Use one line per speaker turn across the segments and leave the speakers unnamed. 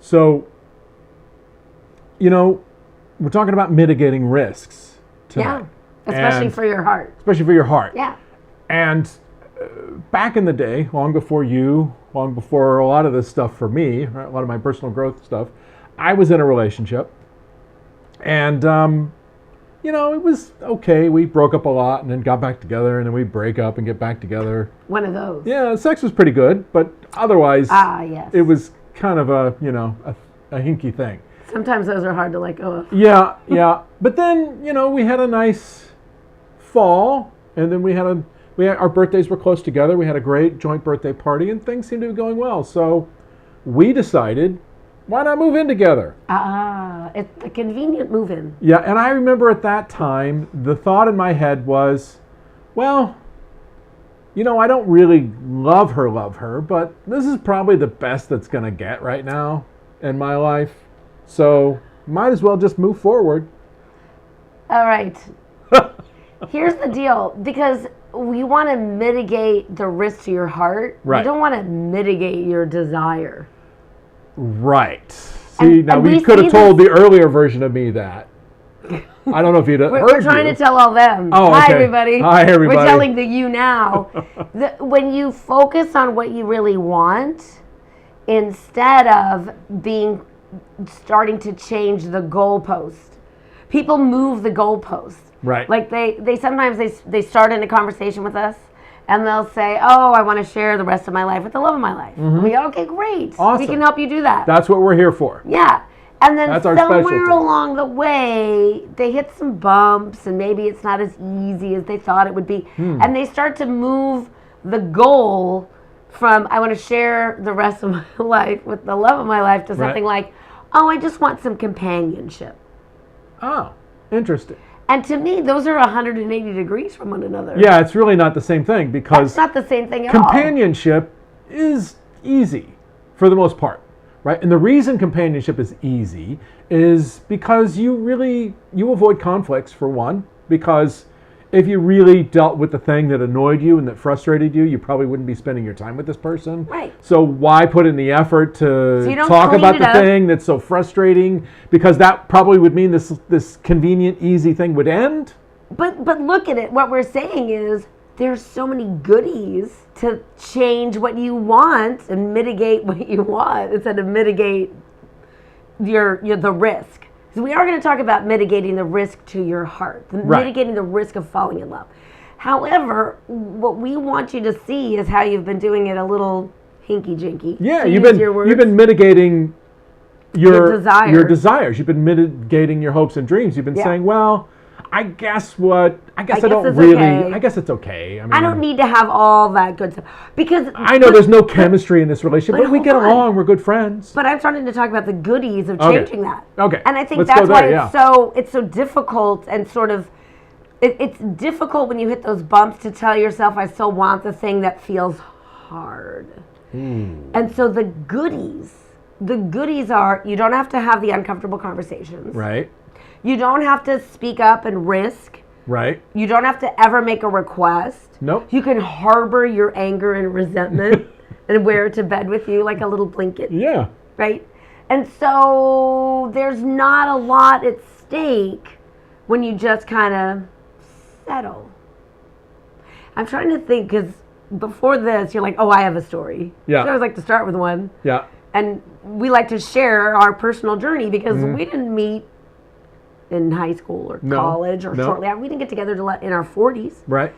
So, we're talking about mitigating risks tonight.
Yeah, especially for your heart.
Especially for your heart.
Yeah.
And back in the day, long before you, long before a lot of this stuff for me, right, a lot of my personal growth stuff, I was in a relationship. And, it was okay. We broke up a lot and then got back together, and then we break up and get back together.
One of those.
Yeah, sex was pretty good, but otherwise,
yes.
It was kind of a hinky thing.
Sometimes those are hard to let go of.
Yeah. But then, we had a nice fall, and then our birthdays were close together. We had a great joint birthday party, and things seemed to be going well. So we decided, why not move in together?
It's a convenient move in.
Yeah, and I remember at that time, the thought in my head was, well, I don't really love her, but this is probably the best that's going to get right now in my life. So might as well just move forward.
All right. Here's the deal, because we want to mitigate the risk to your heart.
Right.
You don't want to mitigate your desire.
Right. See, now we could have told the earlier version of me that. I don't know if you'd heard
We're trying to tell all them.
Oh, okay.
Hi, everybody.
Hi, everybody.
We're telling the you now. When you focus on what you really want, instead of starting to change the goalpost, people move the goalpost.
Right.
Like they sometimes they start in a conversation with us, and they'll say, "Oh, I want to share the rest of my life with the love of my life." Mm-hmm. We go, "Okay, great.
Awesome.
We can help you do that."
That's what we're here for.
Yeah. And then
That's our
somewhere
specialty.
along the way, they hit some bumps, and maybe it's not as easy as they thought it would be. And they start to move the goal from, I want to share the rest of my life with the love of my life, to something like, oh, I just want some companionship.
Oh, interesting.
And to me, those are 180 degrees from one another.
Yeah, it's really not the same thing, because
That's not the same thing at all.
companionship is easy for the most part, right? And the reason companionship is easy is because you avoid conflicts, for one, because if you really dealt with the thing that annoyed you and that frustrated you, you probably wouldn't be spending your time with this person.
Right.
So why put in the effort to
you don't
talk
clean
about
it
the
up.
thing that's so frustrating? Because that probably would mean this convenient, easy thing would end.
But look at it. What we're saying is there's so many goodies to change what you want and mitigate what you want instead of mitigate the risk. So we are going to talk about mitigating the risk to your heart, mitigating the risk of falling in love. However, what we want you to see is how you've been doing it a little hinky-jinky.
Yeah,
to
you've
use your words.
been mitigating your
desires.
desires. You've been mitigating your hopes and dreams. You've been saying, well, I guess I don't
it's
really.
okay.
I guess it's okay. I mean,
I don't need to have all that good stuff because
I know there's no chemistry in this relationship, but we
hold
get
on.
along. We're good friends.
But I'm starting to talk about the goodies of
Okay.
changing that.
Okay.
And I think
Let's
that's
go
why
there,
it's so difficult and sort of it's difficult when you hit those bumps to tell yourself I still want the thing that feels hard. And so the goodies are you don't have to have the uncomfortable conversations.
Right.
You don't have to speak up and risk.
Right.
You don't have to ever make a request.
Nope.
You can harbor your anger and resentment and wear it to bed with you like a little blanket.
Yeah.
Right? And so there's not a lot at stake when you just kind of settle. I'm trying to think, because before this, you're like, oh, I have a story.
Yeah.
So I always like to start with one.
Yeah.
And we like to share our personal journey because we didn't meet in high school or college or shortly after. We didn't get together in our 40s.
Right.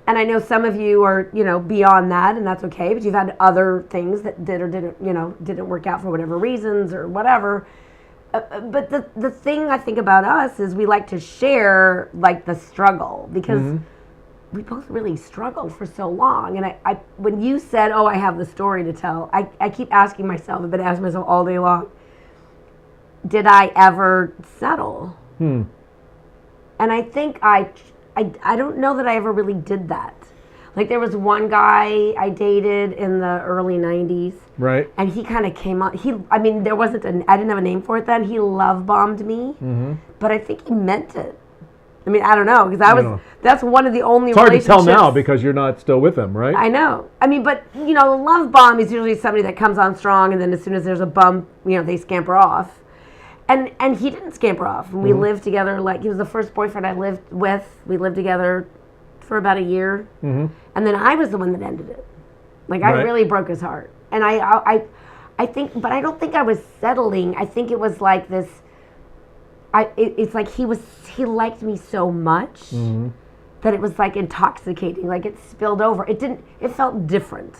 And I know some of you are, beyond that, and that's okay, but you've had other things that did or didn't work out for whatever reasons or whatever. But the thing I think about us is we like to share, like, the struggle because we both really struggled for so long. And I when you said, oh, I have the story to tell, I keep asking myself, I've been asking myself all day long, did I ever settle? And I think I don't know that I ever really did that. Like, there was one guy I dated in the early 90s.
Right.
And he kind of came on. I didn't have a name for it then. He love bombed me. But I think he meant it. I mean, I don't know, because
know.
that's one of the only
It's hard to tell now
relationships-
because you're not still with them, right?
I know. I mean, but, you know, the love bomb is usually somebody that comes on strong, and then as soon as there's a bump, you know, they scamper off. And he didn't scamper off. And we lived together, like, he was the first boyfriend I lived with. We lived together for about a year. And then I was the one that ended it. Like, I
Right.
really broke his heart. And I think, but I don't think I was settling. I think it was like this, it's like he liked me so much that it was like intoxicating, like it spilled over. It felt different.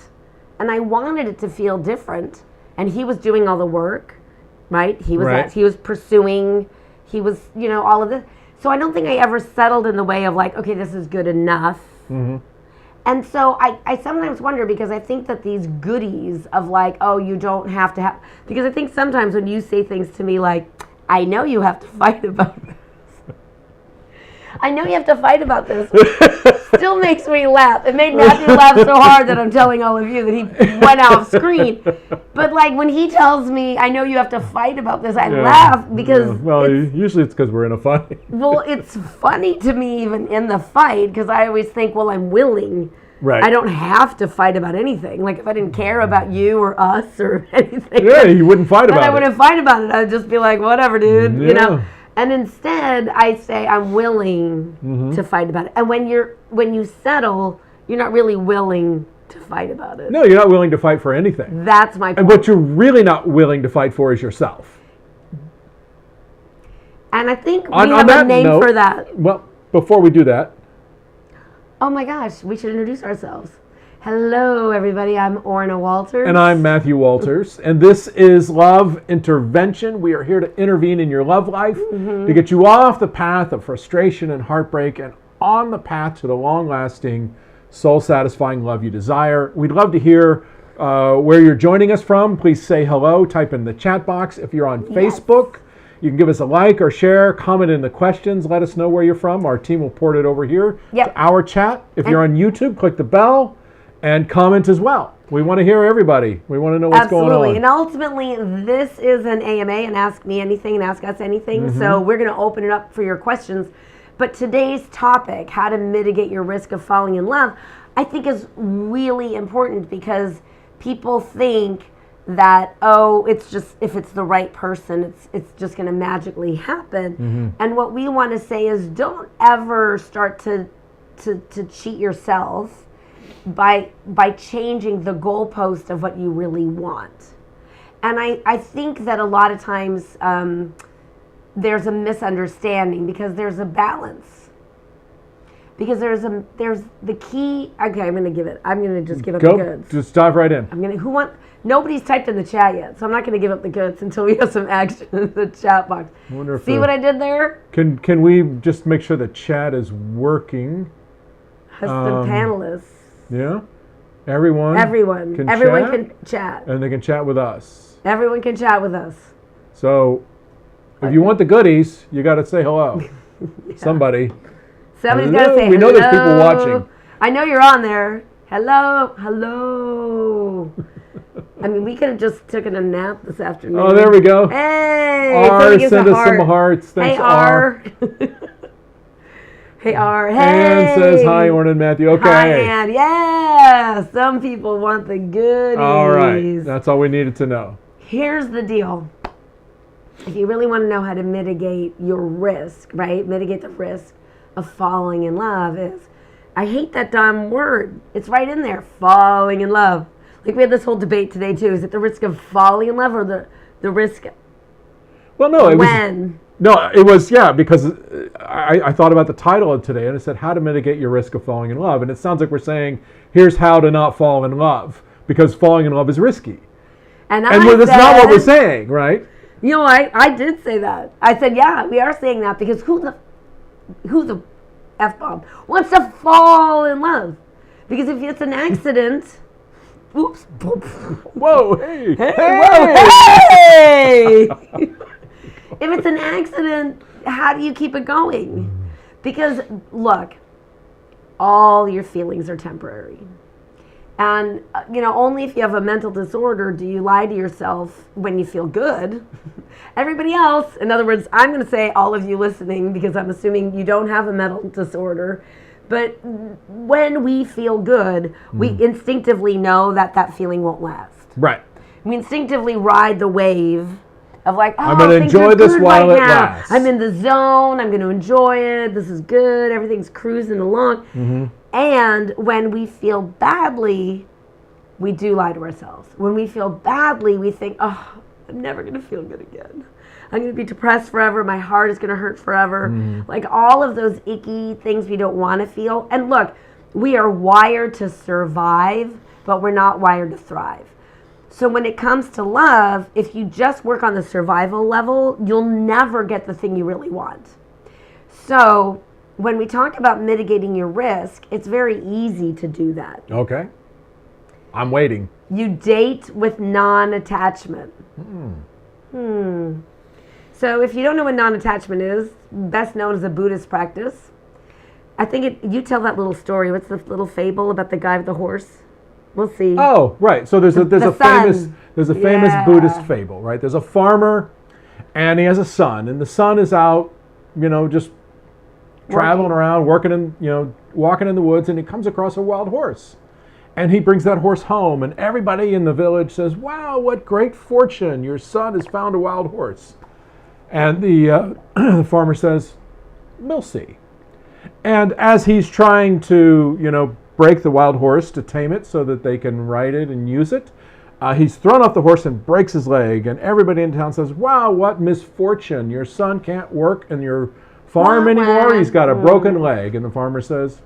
And I wanted it to feel different. And he was doing all the work, right? He was pursuing, he was, you know, all of this. So I don't think I ever settled in the way of like, okay, this is good enough. And so I sometimes wonder, because I think that these goodies of like, oh, you don't have to have, because I think sometimes when you say things to me like, I know you have to fight about this. I know you have to fight about this. Still makes me laugh. It made Matthew laugh so hard that I'm telling all of you that he went off screen. But like when he tells me, I know you have to fight about this, I laugh because
Well, usually it's because we're in a fight.
well, it's funny to me even in the fight, because I always think, well, I'm willing.
Right.
I don't have to fight about anything. Like if I didn't care about you or us or anything.
Yeah, you wouldn't fight
then
about
I
it.
wouldn't fight about it. I'd just be like, whatever, dude. You know.
Yeah.
And instead, I say I'm willing to fight about it. And when you settle, you're not really willing to fight about it.
No, you're not willing to fight for anything.
That's my point.
And what you're really not willing to fight for is yourself.
And I think we
On
have a
that
name
note-
for that.
Well, before we do that,
Oh my gosh, we should introduce ourselves. Hello, everybody. I'm Orna Walters.
and I'm Matthew Walters, and this is Love Intervention. We are here to intervene in your love life, to get you off the path of frustration and heartbreak and on the path to the long-lasting, soul-satisfying love you desire. We'd love to hear where you're joining us from. Please say hello, type in the chat box. If you're on Facebook, you can give us a like or share, comment in the questions, let us know where you're from. Our team will port it over here
Yep.
to our chat. If you're on YouTube, click the bell and comment as well. We want to hear everybody. We want to know what's
Absolutely.
going on.
And ultimately, this is an AMA, and Ask Me Anything and Ask Us Anything. So we're going to open it up for your questions. But today's topic, how to mitigate your risk of falling in love, I think is really important, because people think that, oh, it's just, if it's the right person, it's just going to magically happen. And what we want to say is, don't ever start to cheat yourself by changing the goalpost of what you really want. And I think that a lot of times there's a misunderstanding, because there's a balance. Because there's the key. Okay, I'm gonna just give up the
Go,
goods.
just dive right in.
Nobody's typed in the chat yet, so I'm not gonna give up the goods until we have some action in the chat box.
I wonder if
See what I did there?
Can we just make sure the chat is working?
Has the panelists.
Yeah? Everyone
Everyone
can
chat.
and they can chat with us.
Everyone can chat with us.
So if you want the goodies, you got to say hello. Somebody.
Somebody's
Hello.
got to say
We
hello.
know there's people watching.
I know you're on there. Hello. I mean, we could have just taken a nap this afternoon.
Oh, there we go.
Hey,
R,
somebody gives
send
a
us
heart.
some hearts. Thanks,
Hey,
R.
Hey, R. Hey.
Ann says hi, Orna and Matthew. Okay.
Hi, Ann. Yeah. Some people want the goodies.
All right. That's all we needed to know.
Here's the deal. If you really want to know how to mitigate your risk, right? Mitigate the risk of falling in love is, I hate that dumb word. It's right in there, falling in love. Like we had this whole debate today too. Is it the risk of falling in love or the risk
Well, no, it was.
when?
No, it was, because I thought about the title of today, and it said how to mitigate your risk of falling in love. And it sounds like we're saying, here's how to not fall in love, because falling in love is risky.
And
That's not what we're saying, right?
You know, I did say that. I said, yeah, we are saying that, because who the F-bomb wants to fall in love? Because if it's an accident, oops.
Whoa, hey,
Hey! If it's an accident, how do you keep it going? Because, look, all your feelings are temporary. And, only if you have a mental disorder do you lie to yourself when you feel good. Everybody else, in other words, I'm going to say all of you listening because I'm assuming you don't have a mental disorder. But when we feel good, we instinctively know that feeling won't last.
Right.
We instinctively ride the wave of like, oh,
I'm going to
things
enjoy
are
this
good
while
right
it
now.
lasts.
I'm in the zone. I'm going to enjoy it. This is good. Everything's cruising along.
Mm-hmm.
And when we feel badly, we do lie to ourselves. When we feel badly, we think, oh, I'm never going to feel good again. I'm going to be depressed forever. My heart is going to hurt forever. Like all of those icky things we don't want to feel. And look, we are wired to survive, but we're not wired to thrive. So when it comes to love, if you just work on the survival level, you'll never get the thing you really want. So when we talk about mitigating your risk, it's very easy to do that.
Okay. I'm waiting.
You date with non-attachment. So if you don't know what non-attachment is, best known as a Buddhist practice, I think you tell that little story. What's the little fable about the guy with the horse? We'll see.
Oh, right. So there's a famous
Yeah.
Buddhist fable, right? There's a farmer, and he has a son, and the son is out, just traveling around, walking in the woods, and he comes across a wild horse, and he brings that horse home, and everybody in the village says, "Wow, what great fortune! Your son has found a wild horse." And the the farmer says, "We'll see." And as he's trying to, break the wild horse to tame it so that they can ride it and use it, he's thrown off the horse and breaks his leg. And everybody in town says, "Wow, what misfortune. Your son can't work in your farm anymore. He's got a broken leg." And the farmer says,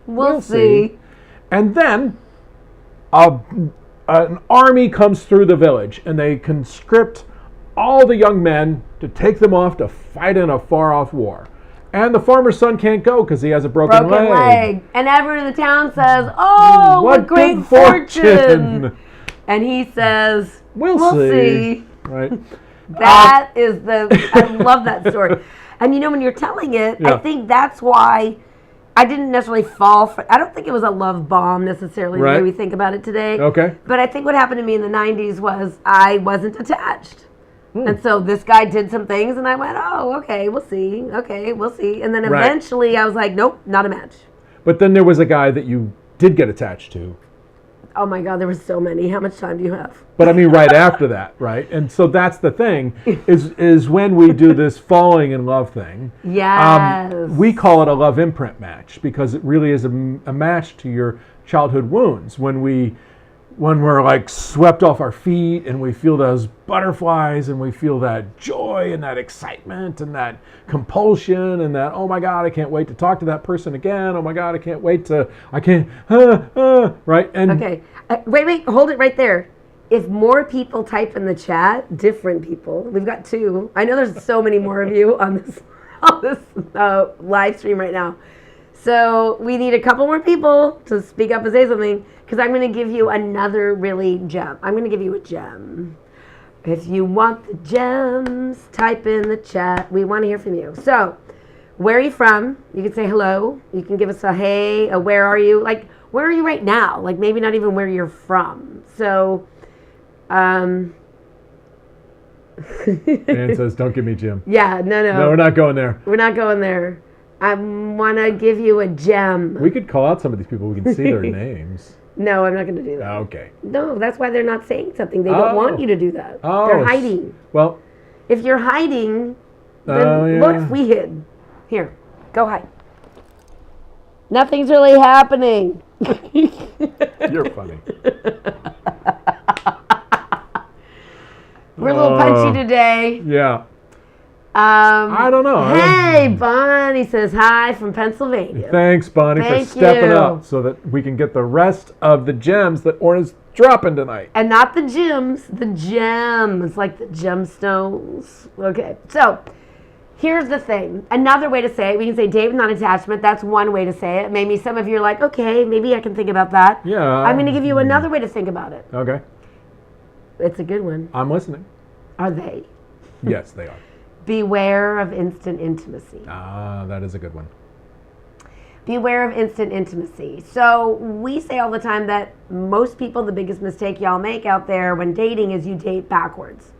We'll see.
And then an army comes through the village, and they conscript all the young men to take them off to fight in a far-off war. And the farmer's son can't go because he has a broken leg.
And everyone in the town says, "Oh, what great
good
fortune!" And he says,
We'll see. Right.
That is I love that story. And when you're telling it, I think that's why I didn't necessarily fall for, I don't think it was a love bomb necessarily the way we think about it today.
Okay.
But I think what happened to me in the 90s was I wasn't attached. And so this guy did some things and I went, "Oh, okay, we'll see. Okay, we'll see." And then eventually I was like, "Nope, not a match."
But then there was a guy that you did get attached to.
Oh my God, there were so many. How much time do you have?
But I mean, right after that, right? And so that's the thing, is when we do this falling in love thing.
Yes.
We call it a love imprint match because it really is a match to your childhood wounds. When we're like swept off our feet and we feel those butterflies and we feel that joy and that excitement and that compulsion and that, oh my God, I can't wait to talk to that person again. Oh my God, I can't, right? And
okay. Wait, hold it right there. If more people type in the chat, different people, we've got 2. I know there's so many more of you on this live stream right now. So we need a couple more people to speak up and say something because I'm going to give you another really gem. I'm going to give you a gem. If you want the gems, type in the chat. We want to hear from you. So where are you from? You can say hello. You can give us a hey, a where are you? Like, where are you right now? Like maybe not even where you're from. So,
Ann says, "Don't give me Jim."
Yeah, no.
No, we're not going there.
We're not going there. I want to give you a gem.
We could call out some of these people. We can see their names.
No, I'm not going to do that.
Okay.
No, that's why they're not saying something. They don't want you to do that.
Oh.
They're hiding.
Well.
If you're hiding, then what if we hid? Here, go hide. Nothing's really happening.
You're funny.
We're a little punchy today.
Yeah. I don't know.
Hey, Bonnie says hi from Pennsylvania.
Thanks, Bonnie, for stepping up so that we can get the rest of the gems that Orna's dropping tonight.
And not the gems, the gems, like the gemstones. Okay, so here's the thing. Another way to say it, we can say date with non-attachment. That's one way to say it. Maybe some of you are like, okay, maybe I can think about that.
Yeah.
I'm going to give you another way to think about it.
Okay.
It's a good one.
I'm listening.
Are they?
Yes, they are.
Beware of instant intimacy.
Ah, that is a good one.
Beware of instant intimacy. So we say all the time that most people, the biggest mistake y'all make out there when dating is you date backwards.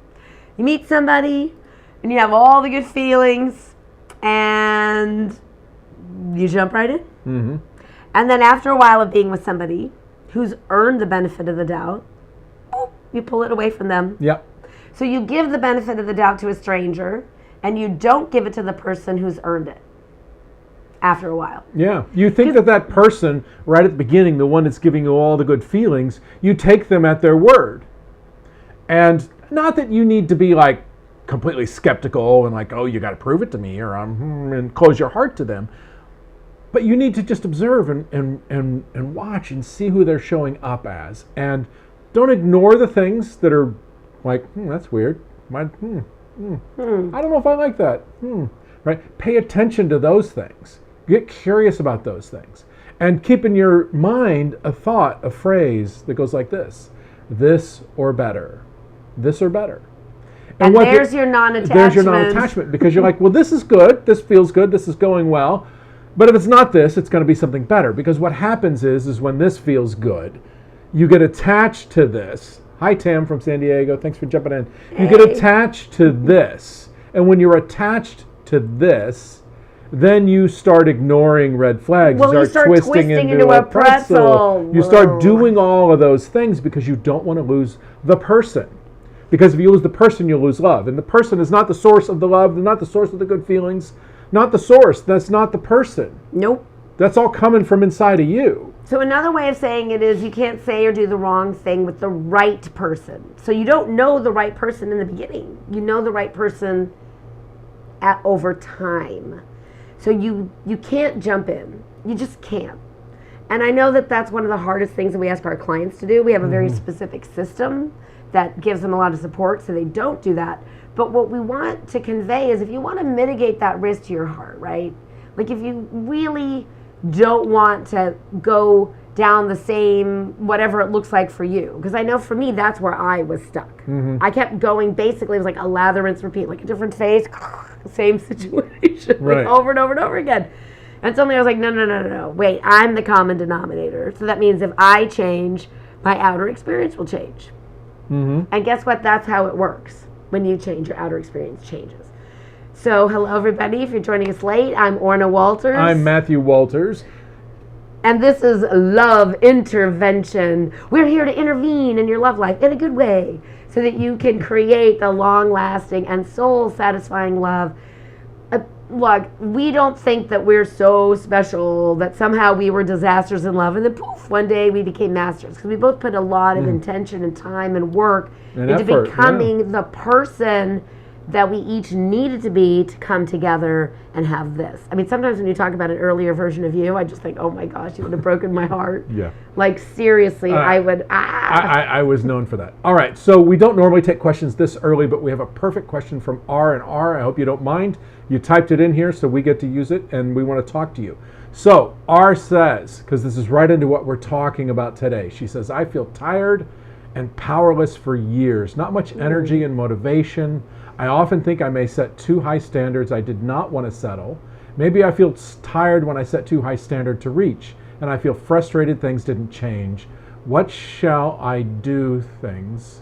You meet somebody and you have all the good feelings and you jump right in.
Mm-hmm.
And then after a while of being with somebody who's earned the benefit of the doubt, you pull it away from them.
Yep.
So you give the benefit of the doubt to a stranger and you don't give it to the person who's earned it after a while.
Yeah. You think that person, right at the beginning, the one that's giving you all the good feelings, you take them at their word. And not that you need to be like completely skeptical and like, oh, you got to prove it to me, or and close your heart to them. But you need to just observe and watch and see who they're showing up as. And don't ignore the things that are like, that's weird. I don't know if I like that. Right? Pay attention to those things. Get curious about those things. And keep in your mind a thought, a phrase that goes like this. This or better. This or better.
And there's your non-attachment.
There's your non-attachment, because you're like, well, this is good. This feels good. This is going well. But if it's not this, it's going to be something better. Because what happens is when this feels good, you get attached to this. Hi, Tam from San Diego. Thanks for jumping in. You get attached to this. And when you're attached to this, then you start ignoring red flags.
Well, you start twisting into a pretzel.
You start doing all of those things because you don't want to lose the person. Because if you lose the person, you'll lose love. And the person is not the source of the love. They're not the source of the good feelings. Not the source. That's not the person.
Nope.
That's all coming from inside of you.
So another way of saying it is you can't say or do the wrong thing with the right person. So you don't know the right person in the beginning. You know the right person over time. So you can't jump in. You just can't. And I know that that's one of the hardest things that we ask our clients to do. We have a very specific system that gives them a lot of support so they don't do that. But what we want to convey is if you want to mitigate that risk to your heart, right? Like if you really don't want to go down the same, whatever it looks like for you. Because I know for me, that's where I was stuck. I kept going, basically, it was like a lather, rinse, repeat, like a different face, same situation,
Right.
like over and over and over again. And suddenly I was like, no, wait, I'm the common denominator. So that means if I change, my outer experience will change. And guess what? That's how it works. When you change, your outer experience changes. So hello, everybody. If you're joining us late, I'm Orna Walters.
I'm Matthew Walters.
And this is Love Intervention. We're here to intervene in your love life in a good way so that you can create the long-lasting and soul-satisfying love. Look, we don't think that we're so special that somehow we were disasters in love and then poof, one day we became masters. Because we both put a lot of intention and time and work
And
into
effort,
becoming the person that we each needed to be to come together and have this. I mean, sometimes when you talk about an earlier version of you, I just think, oh my gosh, you would have broken my heart.
Yeah.
Like, seriously, I would,
I was known for that. All right, so we don't normally take questions this early, but we have a perfect question from R and R. I hope you don't mind. You typed it in here, so we get to use it, and we want to talk to you. So R says, because this is right into what we're talking about today, she says, I feel tired and powerless for years. Not much energy and motivation. I often think I may set too high standards I did not want to settle. Maybe I feel tired when I set too high standard to reach, and I feel frustrated things didn't change. What shall I do things?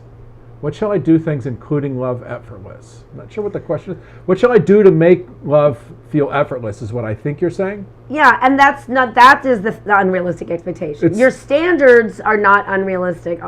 What shall I do things including love effortless? I'm not sure what the question is. What shall I do to make love feel effortless is what I think you're saying?
Yeah, and that is the unrealistic expectation. Your standards are not unrealistic,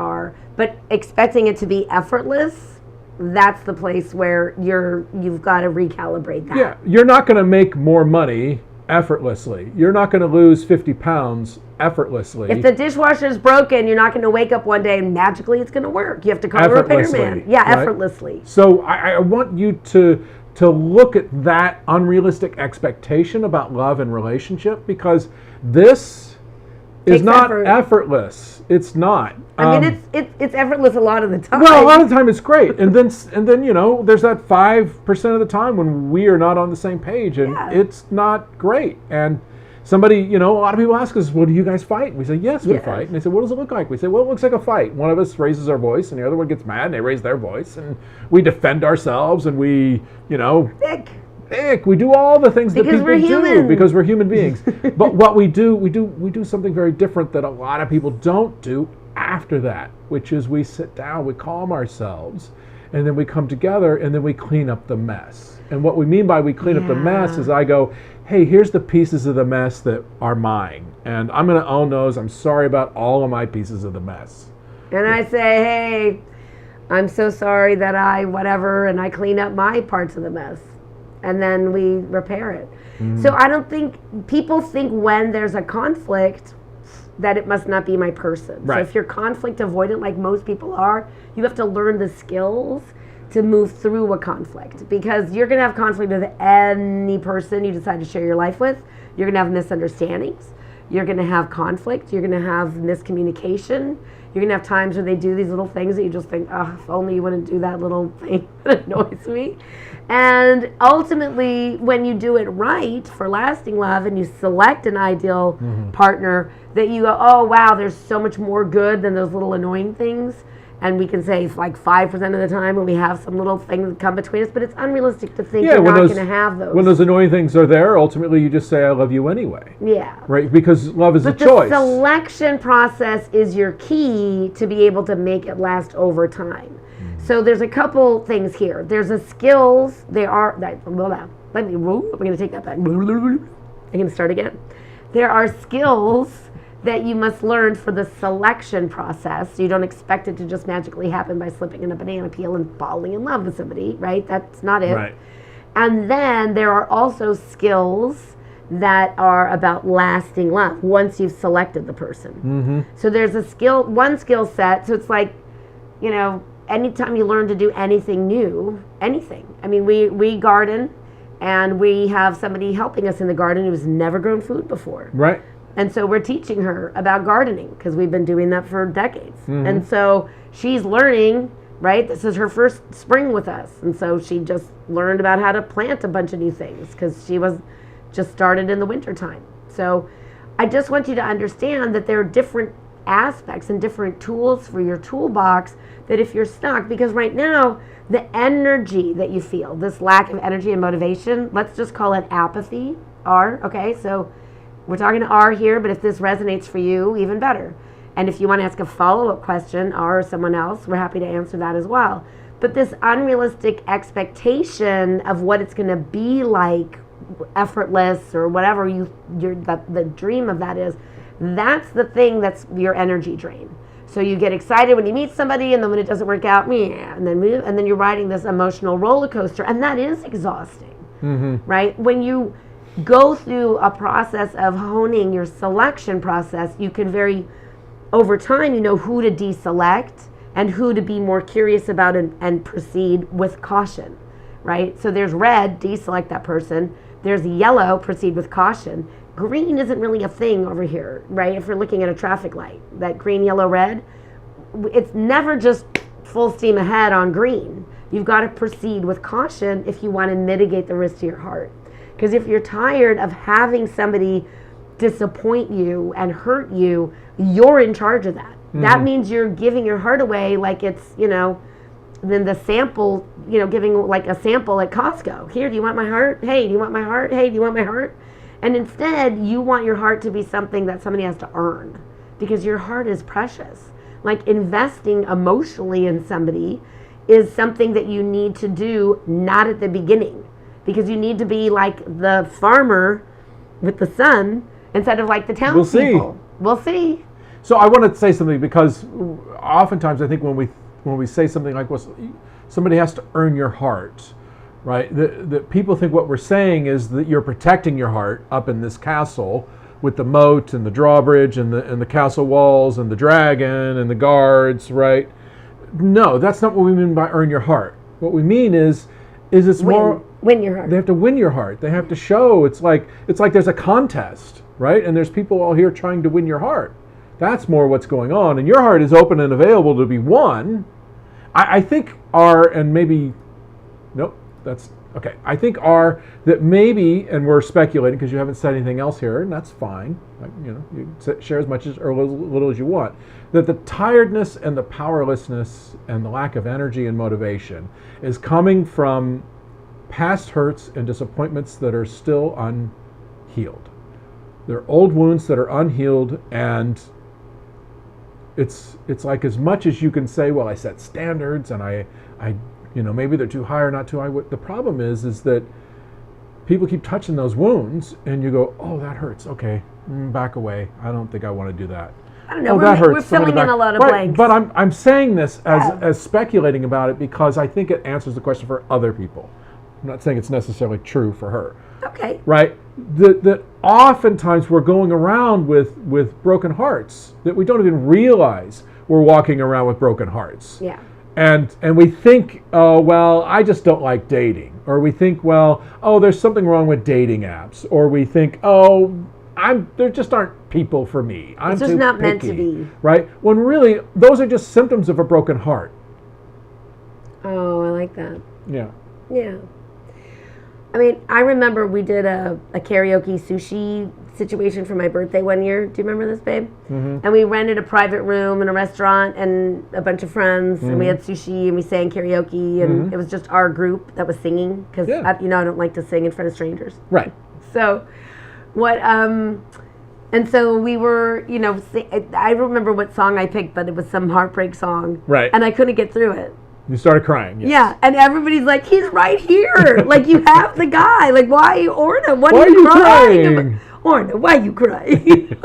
but expecting it to be effortless, that's the place where you've got to recalibrate that.
Yeah, you're not going to make more money effortlessly. You're not going to lose 50 pounds effortlessly.
If the dishwasher is broken, you're not going to wake up one day and magically it's going to work. You have to call a repairman. Yeah,
right?
Effortlessly.
So I want you to look at that unrealistic expectation about love and relationship, because this is not effortless. It's not.
I mean, it's effortless a lot of the time.
Well, a lot of the time it's great, and then there's that 5% of the time when we are not on the same page, and it's not great. And somebody, a lot of people ask us, well, do you guys fight? And we say, yes, we fight. And they say, what does it look like? We say, well, it looks like a fight. One of us raises our voice, and the other one gets mad, and they raise their voice, and we defend ourselves, and we,
Thick.
ick. We do all the things
Because
that
we're
people do
human.
because we're human beings. But what we do something very different that a lot of people don't do after that, which is we sit down, we calm ourselves, and then we come together and then we clean up the mess. And what we mean by we clean up the mess is I go, hey, here's the pieces of the mess that are mine. And I'm going to own those. I'm sorry about all of my pieces of the mess.
And I say, hey, I'm so sorry that I whatever, and I clean up my parts of the mess. And then we repair it. So I don't think, people think when there's a conflict that it must not be my person.
Right.
So if you're conflict avoidant like most people are, you have to learn the skills to move through a conflict, because you're going to have conflict with any person you decide to share your life with. You're going to have misunderstandings. You're going to have conflict. You're going to have miscommunication. You're going to have times where they do these little things that you just think, oh, if only you wouldn't do that little thing that annoys me. And ultimately, when you do it right for lasting love and you select an ideal partner, that you go, oh, wow, there's so much more good than those little annoying things. And we can say like 5% of the time when we have some little thing that come between us, but it's unrealistic to think you're not going to have those.
When those annoying things are there, ultimately you just say, I love you anyway.
Yeah.
Right? Because love is a
But
choice.
the selection process is your key to be able to make it last over time. So there's a couple things here. There's a skills. I'm going to take that back. I'm going to start again. There are skills that you must learn for the selection process. You don't expect it to just magically happen by slipping in a banana peel and falling in love with somebody, right? That's not it.
Right.
And then there are also skills that are about lasting love once you've selected the person. So there's one skill set. So it's like, anytime you learn to do anything new, anything. I mean, we garden, and we have somebody helping us in the garden who's never grown food before.
Right.
And so we're teaching her about gardening because we've been doing that for decades. And so she's learning, right? This is her first spring with us. And so she just learned about how to plant a bunch of new things because she was just started in the wintertime. So I just want you to understand that there are different aspects and different tools for your toolbox, that if you're stuck, because right now the energy that you feel, this lack of energy and motivation, let's just call it apathy, R, okay? So we're talking to R here, but if this resonates for you, even better. And if you want to ask a follow-up question, R or someone else, we're happy to answer that as well. But this unrealistic expectation of what it's going to be like, effortless or whatever the dream of that is, that's the thing that's your energy drain. So you get excited when you meet somebody, and then when it doesn't work out, and then you're riding this emotional roller coaster, and that is exhausting, right? When you go through a process of honing your selection process, you can over time, you know who to deselect and who to be more curious about and proceed with caution, right? So there's red, deselect that person. There's yellow, proceed with caution. Green isn't really a thing over here, right? If you're looking at a traffic light, that green, yellow, red, it's never just full steam ahead on green. You've got to proceed with caution if you want to mitigate the risk to your heart. Because if you're tired of having somebody disappoint you and hurt you, you're in charge of that. That means you're giving your heart away like it's, then the sample, giving like a sample at Costco. Here, do you want my heart? Hey, do you want my heart? Hey, do you want my heart? And instead, you want your heart to be something that somebody has to earn, because your heart is precious. Like investing emotionally in somebody is something that you need to do not at the beginning, because you need to be like the farmer with the son instead of like the townspeople. We'll see.
So I want to say something, because oftentimes I think when we say something like, well, somebody has to earn your heart, right? That people think what we're saying is that you're protecting your heart up in this castle with the moat and the drawbridge and the castle walls and the dragon and the guards, right? No, that's not what we mean by earn your heart. What we mean is it's more
win your heart.
They have to win your heart. They have to show. It's like there's a contest, right? And there's people all here trying to win your heart. That's more what's going on. And your heart is open and available to be won. I think that's okay. I think that maybe, and we're speculating because you haven't said anything else here, and that's fine. You share as much or little as you want. That the tiredness and the powerlessness and the lack of energy and motivation is coming from past hurts and disappointments that are still unhealed. They're old wounds that are unhealed, and it's like, as much as you can say, well, I set standards and I maybe they're too high or not too high. The problem is that people keep touching those wounds, and you go, oh, that hurts. Okay, back away. I don't think I want to do that.
I don't know.
That hurts.
We're filling in a lot of
right,
blanks.
But I'm saying this as speculating about it because I think it answers the question for other people. I'm not saying it's necessarily true for her.
Okay.
Right? That oftentimes we're going around with broken hearts that we don't even realize we're walking around with broken hearts.
Yeah.
And we think, oh, well, I just don't like dating. Or we think, well, oh, there's something wrong with dating apps. Or we think, oh, there just aren't people for me. I'm
It's just
too
not
picky,
meant to be.
Right? When really, those are just symptoms of a broken heart.
Oh, I like that.
Yeah.
Yeah. I mean, I remember we did a karaoke sushi situation for my birthday one year. Do you remember this, babe? Mm-hmm. And we rented a private room in a restaurant and a bunch of friends, and we had sushi and we sang karaoke, and it was just our group that was singing because I don't like to sing in front of strangers.
Right.
So, and so we were, I remember what song I picked, but it was some heartbreak song.
Right.
And I couldn't get through it.
You started crying. Yes.
Yeah, and everybody's like, he's right here. Like, you have the guy. Like, why, Orna? Why
are you
crying?
crying?
Orna, why are you crying?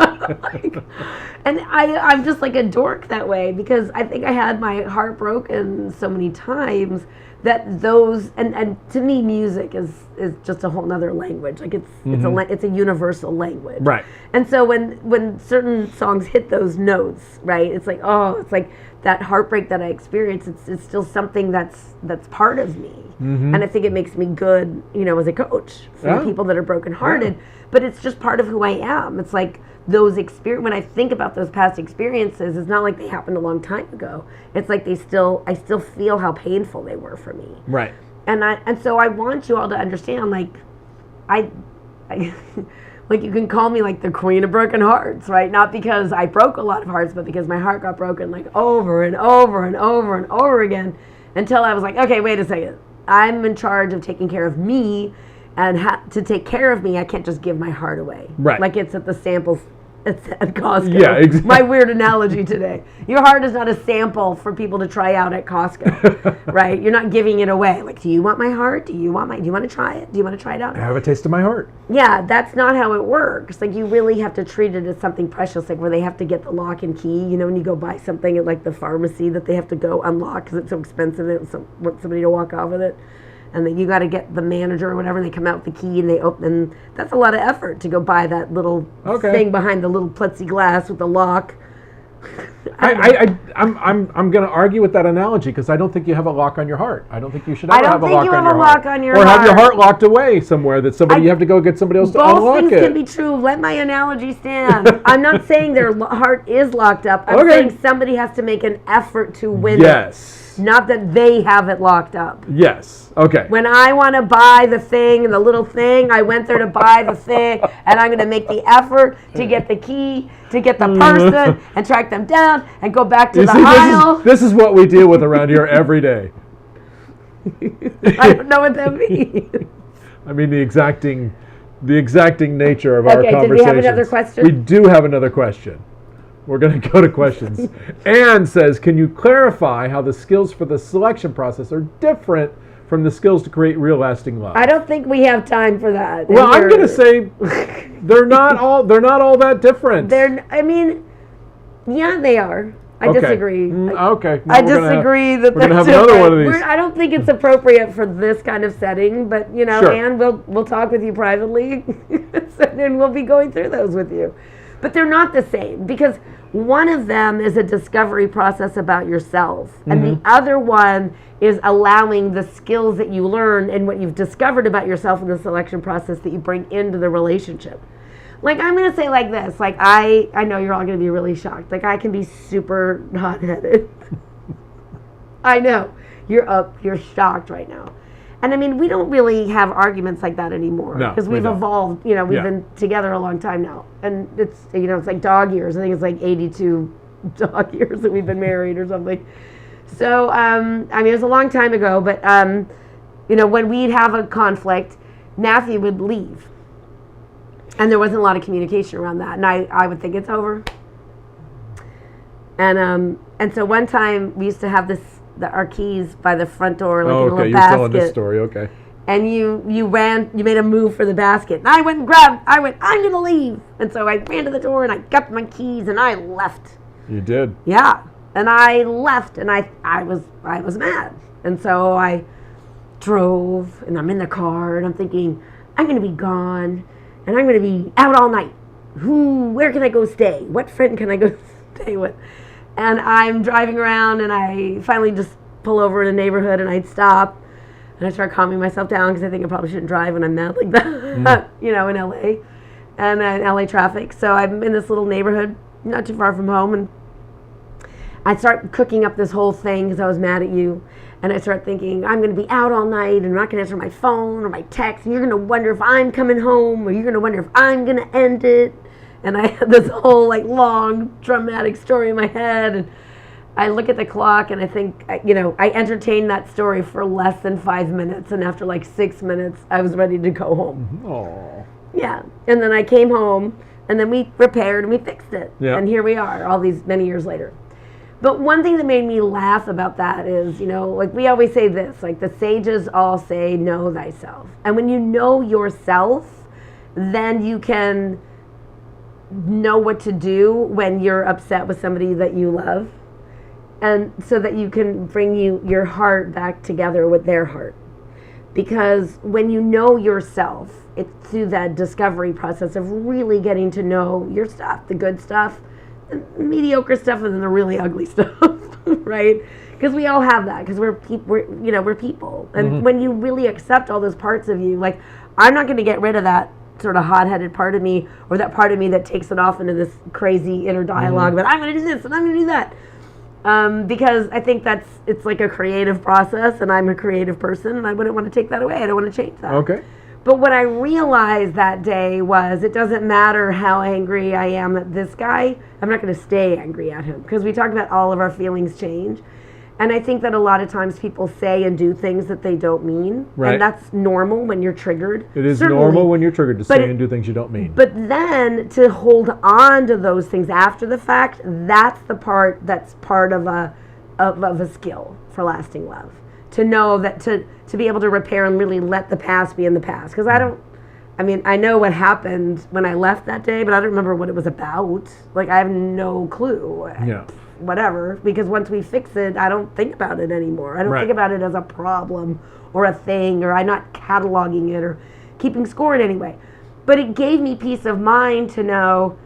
And I'm just like a dork that way because I think I had my heart broken so many times that those, and to me, music is just a whole nother language. Like, it's a universal language.
Right.
And so when certain songs hit those notes, right, it's like, oh, it's like that heartbreak that I experienced, it's still something that's part of me. Mm-hmm. And I think it makes me good, as a coach for the people that are brokenhearted. Yeah. But it's just part of who I am. It's like those when I think about those past experiences, it's not like they happened a long time ago. It's like I still feel how painful they were for me.
Right.
And so I want you all to understand, like, I like, you can call me like the queen of broken hearts, right? Not because I broke a lot of hearts, but because my heart got broken like over and over and over and over again until I was like, okay, wait a second. I'm in charge of taking care of me, and to take care of me, I can't just give my heart away.
Right.
Like it's at the samples at Costco.
Yeah, exactly.
My weird analogy today. Your heart is not a sample for people to try out at Costco, right? You're not giving it away. Like, do you want my heart? Do you want to try it? Do you want to try it out?
Have a taste of my heart.
Yeah, that's not how it works. Like, you really have to treat it as something precious, like where they have to get the lock and key, when you go buy something at like the pharmacy that they have to go unlock because it's so expensive and want somebody to walk off with it. And then you got to get the manager or whatever, and they come out with the key and they open. And that's a lot of effort to go buy that little thing behind the little plexiglass with the lock.
I'm going to argue with that analogy because I don't think you have a lock on your heart. I don't think you should ever have a lock on your heart. I don't think you have a lock on your heart. Or have your heart locked away somewhere that you have to go get somebody else to unlock it.
Both things can be true. Let my analogy stand. I'm not saying their heart is locked up. I'm saying somebody has to make an effort to win it.
Yes.
Not that they have it locked up.
Yes. Okay.
When I want to buy the thing, the little thing, I went there to buy the thing, and I'm going to make the effort to get the key, to get the person, and track them down, and go back to the aisle.
This is what we deal with around here every day.
I don't know what that means.
I mean, the exacting nature of our conversations.
Did we have another question?
We do have another question. We're going to go to questions. Anne says, can you clarify how the skills for the selection process are different from the skills to create real lasting love?
I don't think we have time for that.
Well, I'm going to say they're not all that different.
Yeah, they are. I disagree.
Okay.
I disagree that
we're going to have another one of these.
I don't think it's appropriate for this kind of setting, but
sure.
Anne, we'll talk with you privately, and we'll be going through those with you. But they're not the same because one of them is a discovery process about yourself, and the other one is allowing the skills that you learn and what you've discovered about yourself in the selection process that you bring into the relationship. Like, I'm going to say like this, like, I know you're all going to be really shocked. Like, I can be super hot-headed. I know. You're shocked right now. And I mean, we don't really have arguments like that anymore because we've evolved. We've been together a long time now, and it's it's like dog years. I think it's like 82 dog years that we've been married or something. So I mean, it was a long time ago, but You know, when we'd have a conflict, Matthew would leave. And there wasn't a lot of communication around that. And I would think it's over. And so one time we used to have our keys by the front door, like in a little
you're
basket.
telling this story, okay.
And you made a move for the basket. And I went, I'm going to leave. And so I ran to the door and I got my keys and I left.
You did?
Yeah. And I left and I was mad. And so I drove and I'm in the car and I'm thinking, I'm going to be gone and I'm going to be out all night. Where can I go stay? What friend can I go stay with? And I'm driving around and I finally just pull over in a neighborhood and I'd stop and I start calming myself down because I think I probably shouldn't drive when I'm mad like that, you know, in LA and LA traffic. So I'm in this little neighborhood, not too far from home, and I start cooking up this whole thing because I was mad at you. And I start thinking, I'm going to be out all night and I'm not going to answer my phone or my text. And you're going to wonder if I'm coming home or you're going to wonder if I'm going to end it. And I had this whole like long dramatic story in my head. And I look at the clock and I think, you know, I entertained that story for less than 5 minutes. And after like 6 minutes, I was ready to go home.
Oh.
Yeah. And then I came home and then we repaired and we fixed it.
Yeah.
And here we are all these many years later. But one thing that made me laugh about that is, you know, like we always say this, like the sages all say, know thyself. And when you know yourself, then you can know what to do when you're upset with somebody that you love. And so that you can bring your heart back together with their heart. Because when you know yourself, it's through that discovery process of really getting to know your stuff, the good stuff, the mediocre stuff, and then the really ugly stuff, right? Because we all have that, because we're people. And when you really accept all those parts of you, like, I'm not going to get rid of that sort of hot-headed part of me, or that part of me that takes it off into this crazy inner dialogue that I'm going to do this and I'm going to do that. Because I think it's like a creative process, and I'm a creative person, and I wouldn't want to take that away. I don't want to change that.
Okay.
But what I realized that day was it doesn't matter how angry I am at this guy. I'm not going to stay angry at him, because we talked about all of our feelings change. And I think that a lot of times people say and do things that they don't mean.
Right.
And that's normal when you're triggered.
It is
Certainly.
normal when you're triggered to say and do things you don't mean.
But then to hold on to those things after the fact, that's the part that's part of a skill for lasting love. To know that to be able to repair and really let the past be in the past. Because I know what happened when I left that day, but I don't remember what it was about. Like, I have no clue.
Yeah.
Whatever. Because once we fix it, I don't think about it anymore. I don't think about it as a problem or a thing, or I'm not cataloging it or keeping score in any way. But it gave me peace of mind to know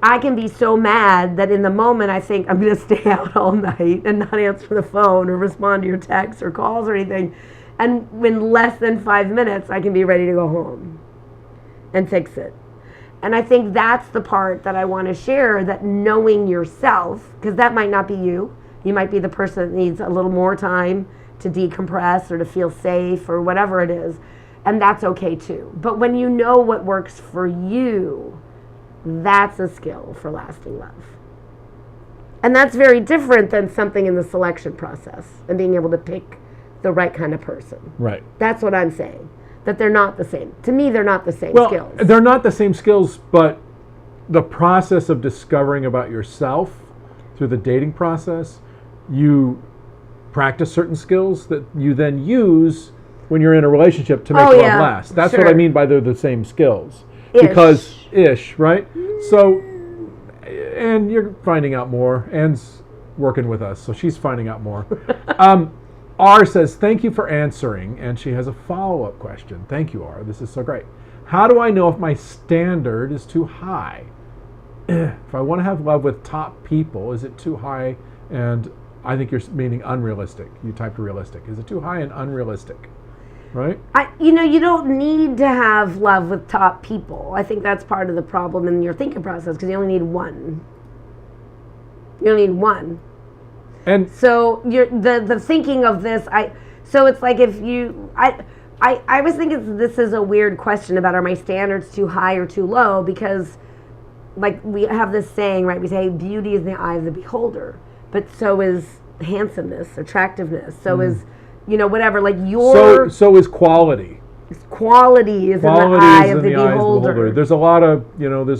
I can be so mad that in the moment I think I'm going to stay out all night and not answer the phone or respond to your texts or calls or anything. And in less than 5 minutes, I can be ready to go home and fix it. And I think that's the part that I want to share, that knowing yourself, because that might not be you. You might be the person that needs a little more time to decompress or to feel safe or whatever it is. And that's okay too. But when you know what works for you, that's a skill for lasting love. And that's very different than something in the selection process and being able to pick the right kind of person.
Right.
That's what I'm saying. That they're not the same. To me, they're not the same skills.
They're not the same skills, but the process of discovering about yourself through the dating process, you practice certain skills that you then use when you're in a relationship to make love last. That's what I mean by they're the same skills. Because right? So, and you're finding out more. Anne's working with us, so she's finding out more. R says, thank you for answering, and she has a follow-up question. Thank you, R. This is so great. How do I know if my standard is too high? If I want to have love with top people, is it too high? And I think you're meaning unrealistic. You typed realistic. Is it too high and unrealistic? Right?
You don't need to have love with top people. I think that's part of the problem in your thinking process, because you only need one. You only need one.
And
so you're the thinking of this. So it's like if you I was thinking this is a weird question about, are my standards too high or too low? Because like we have this saying, right? We say beauty is in the eye of the beholder, but so is handsomeness, attractiveness. So is whatever. Like your
So is quality.
quality is in the
Quality
eye
is
of
in
the
the eyes of the
beholder.
beholder. There's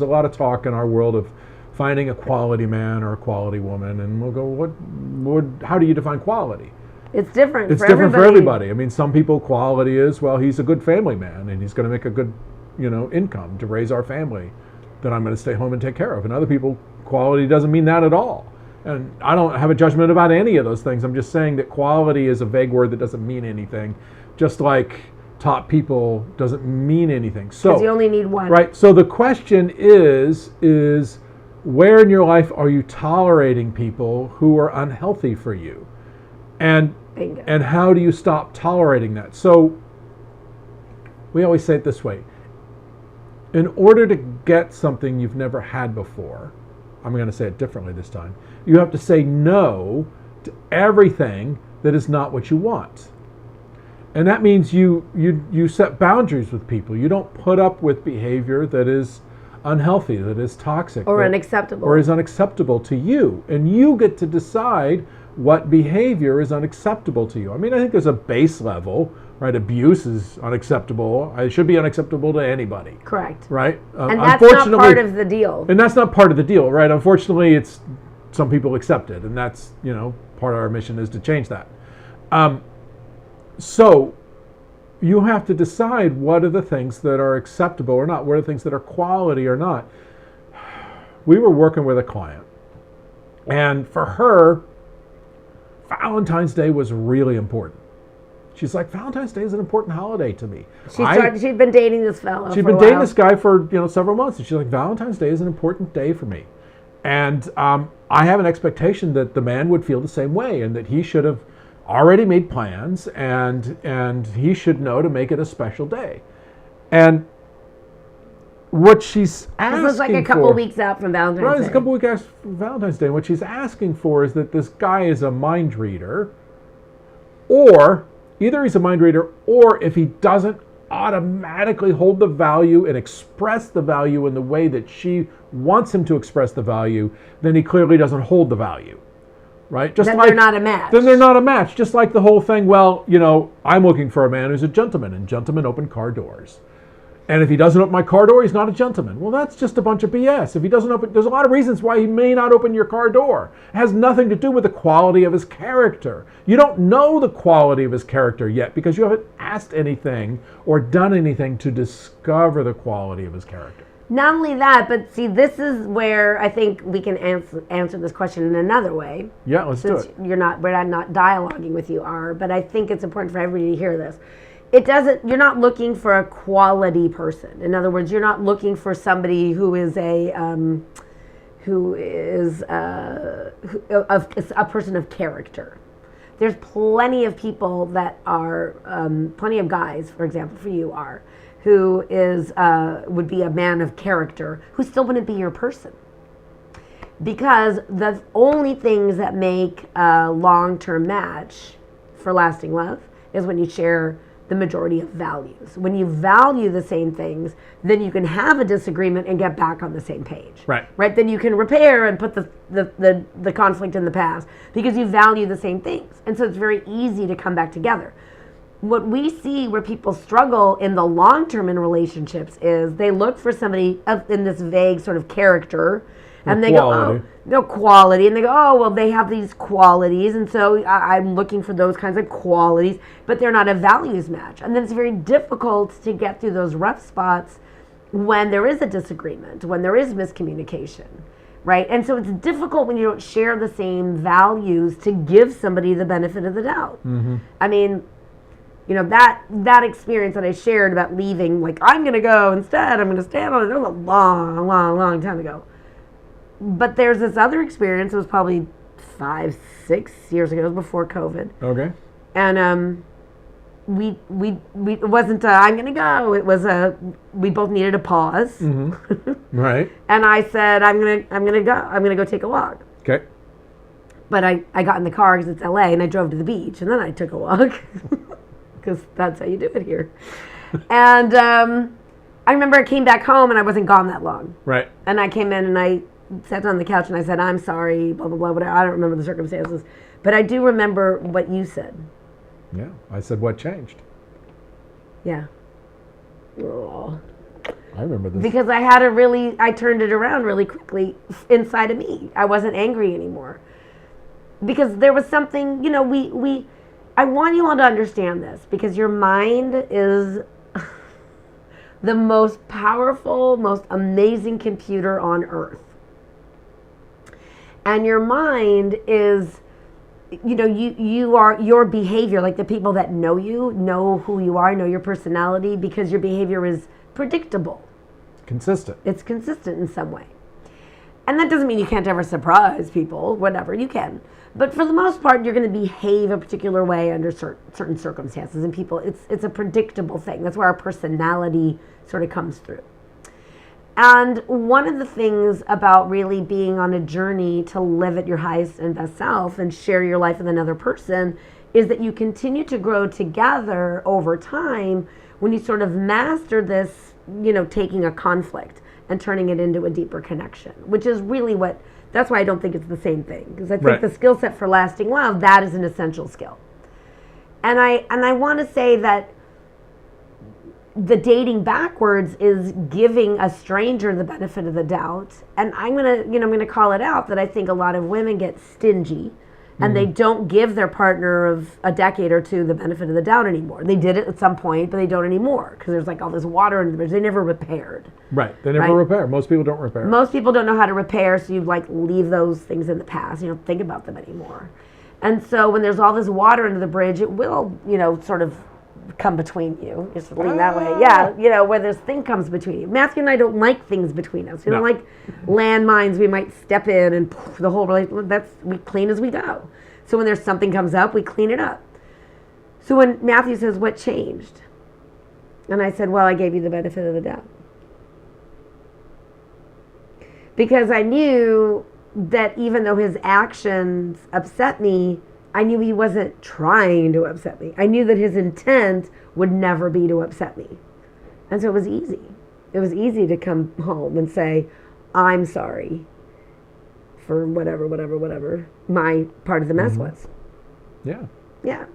a lot of talk in our world of finding a quality man or a quality woman, and we'll go, how do you define quality?
It's different.
It's
for
different
everybody.
for everybody. I mean, some people quality is, well, he's a good family man and he's going to make a good, income to raise our family that I'm going to stay home and take care of. And other people, quality doesn't mean that at all. And I don't have a judgment about any of those things. I'm just saying that quality is a vague word that doesn't mean anything, just like top people doesn't mean anything. So
Because you only need one.
right. So the question is where in your life are you tolerating people who are unhealthy for you? And
Bingo.
and how do you stop tolerating that? So we always say it this way. In order to get something you've never had before, I'm going to say it differently this time. You have to say no to everything that is not what you want. And that means you set boundaries with people. You don't put up with behavior that is unhealthy, that is toxic,
Or unacceptable.
or is unacceptable to you. And you get to decide what behavior is unacceptable to you. I mean, I think there's a base level, right? Abuse is unacceptable. It should be unacceptable to anybody,
Correct.
right?
And that's not part of the deal.
And that's not part of the deal, right? Unfortunately, it's some people accept it, and that's, part of our mission is to change that. So you have to decide what are the things that are acceptable or not, what are the things that are quality or not. We were working with a client, and for her, Valentine's Day was really important. She's like, Valentine's Day is an important holiday to me.
She'd been dating this fellow.
She'd been dating this guy for several months, and she's like, Valentine's Day is an important day for me, and I have an expectation that the man would feel the same way, and that he should have already made plans, and he should know to make it a special day. And what she's asking for...
This was like a couple of weeks out from Valentine's Day.
Right, it's a couple of weeks after Valentine's Day. What she's asking for is that this guy is a mind reader, or either he's a mind reader, or if he doesn't automatically hold the value and express the value in the way that she wants him to express the value, then he clearly doesn't hold the value. Right?
Then they're not a match.
Then they're not a match. Just like the whole thing, I'm looking for a man who's a gentleman, and gentlemen open car doors. And if he doesn't open my car door, he's not a gentleman. Well, that's just a bunch of BS. If he doesn't open, there's a lot of reasons why he may not open your car door. It has nothing to do with the quality of his character. You don't know the quality of his character yet because you haven't asked anything or done anything to discover the quality of his character.
Not only that, but see, this is where I think we can answer this question in another way.
Yeah, let's do
Since
it.
we're not dialoguing with you, but I think it's important for everybody to hear this. You're not looking for a quality person. In other words, you're not looking for somebody who is a person of character. There's plenty of people that are, plenty of guys, for example, for you are, who would be a man of character, who still wouldn't be your person. Because the only things that make a long-term match for lasting love is when you share the majority of values. When you value the same things, then you can have a disagreement and get back on the same page.
Right.
Right? Then you can repair and put the conflict in the past because you value the same things. And so it's very easy to come back together. What we see where people struggle in the long term in relationships is they look for somebody in this vague sort of character, and they go, oh, no quality, and they go, oh, well, they have these qualities, and so I'm looking for those kinds of qualities, but they're not a values match. And then it's very difficult to get through those rough spots when there is a disagreement, when there is miscommunication, right? And so it's difficult when you don't share the same values to give somebody the benefit of the doubt.
Mm-hmm.
I mean, that experience that I shared about leaving, like, I'm going to go instead, I'm going to stand on it, that was a long, long, long time ago. But there's this other experience, it was probably 5-6 years ago, it was before COVID.
Okay.
And we it wasn't I'm going to go, it was we both needed a pause.
Mm-hmm. Right.
And I said, I'm going to go take a walk.
Okay.
But I got in the car because it's LA, and I drove to the beach, and then I took a walk. Because that's how you do it here. And I remember I came back home and I wasn't gone that long.
Right.
And I came in and I sat on the couch and I said, I'm sorry, blah, blah, blah, whatever. I don't remember the circumstances. But I do remember what you said.
Yeah. I said, what changed?
Yeah. Oh.
I remember this.
Because I turned it around really quickly inside of me. I wasn't angry anymore. Because there was something, I want you all to understand this, because your mind is the most powerful, most amazing computer on earth. And your mind is, you are your behavior, like the people that know you, know who you are, know your personality, because your behavior is predictable.
Consistent.
It's consistent in some way. And that doesn't mean you can't ever surprise people, whatever, you can. But for the most part, you're going to behave a particular way under certain circumstances. And people, it's a predictable thing. That's where our personality sort of comes through. And one of the things about really being on a journey to live at your highest and best self and share your life with another person is that you continue to grow together over time when you sort of master this, taking a conflict and turning it into a deeper connection, which is really that's why I don't think it's the same thing. Because I think the skill set for lasting love, that is an essential skill. And I want to say that the dating backwards is giving a stranger the benefit of the doubt. And I'm gonna call it out that I think a lot of women get stingy and they don't give their partner of a decade or two the benefit of the doubt anymore. They did it at some point, but they don't anymore because there's like all this water in the bridge. They never repaired.
Right. They never repair. Most people don't repair.
Most people don't know how to repair, so you leave those things in the past. You don't think about them anymore. And so when there's all this water under the bridge, it will, sort of come between you. Just lean that way. Yeah, where this thing comes between you. Matthew and I don't like things between us. We don't like landmines we might step in and the whole relationship. We clean as we go. So when there's something comes up, we clean it up. So when Matthew says, what changed? And I said, well, I gave you the benefit of the doubt. Because I knew that even though his actions upset me, I knew he wasn't trying to upset me. I knew that his intent would never be to upset me. And so it was easy. It was easy to come home and say, I'm sorry for whatever my part of the mess was.
Yeah.
Yeah.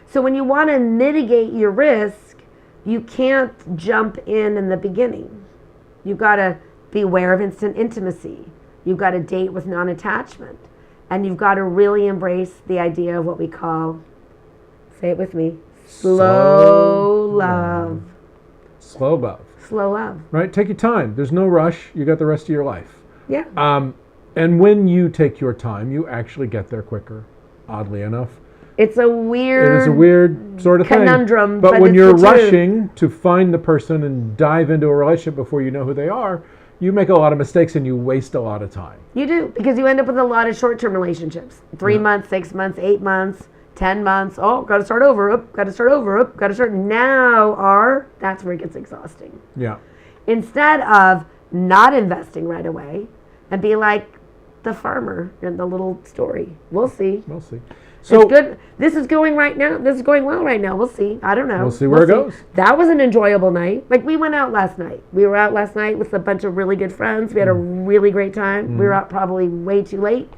So when you want to mitigate your risk, you can't jump in the beginning. You've got to be aware of instant intimacy. You've got to date with non-attachment. And you've got to really embrace the idea of what we call, say it with me, slow love.
Slow love.
Slow love.
Right? Take your time. There's no rush. You got the rest of your life.
Yeah.
And when you take your time, you actually get there quicker, oddly enough.
It is a weird
sort of
conundrum.
Thing. But when you're rushing to find the person and dive into a relationship before you know who they are, you make a lot of mistakes and you waste a lot of time.
You do, because you end up with a lot of short-term relationships. 3 months, 6 months, 8 months, 10 months. Oh, got to start over. Got to start over. Got to start now. That's where it gets exhausting.
Yeah.
Instead of not investing right away and be like the farmer in the little story. We'll see.
We'll see. So
it's good. This is going right now. This is going well right now. We'll see. I don't know.
We'll see where it goes.
That was an enjoyable night. We went out last night. We were out last night with a bunch of really good friends. We had a really great time. We were out probably way too late.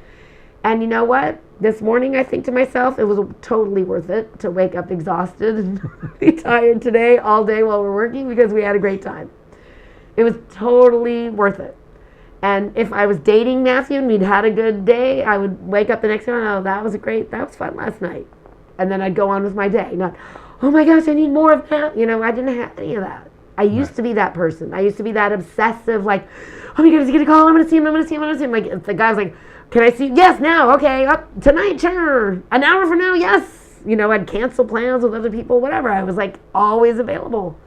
And you know what? This morning I think to myself, it was totally worth it to wake up exhausted and be tired today all day while we're working because we had a great time. It was totally worth it. And if I was dating Matthew and we'd had a good day, I would wake up the next morning, that was fun last night. And then I'd go on with my day. Not, oh my gosh, I need more of that. I didn't have any of that. I used to be that person. I used to be that obsessive, oh my God, is he going to call? I'm going to see him. Like, if the guy's like, can I see? Yes, now, okay, up tonight, sure. An hour from now, yes. I'd cancel plans with other people, whatever. I was always available.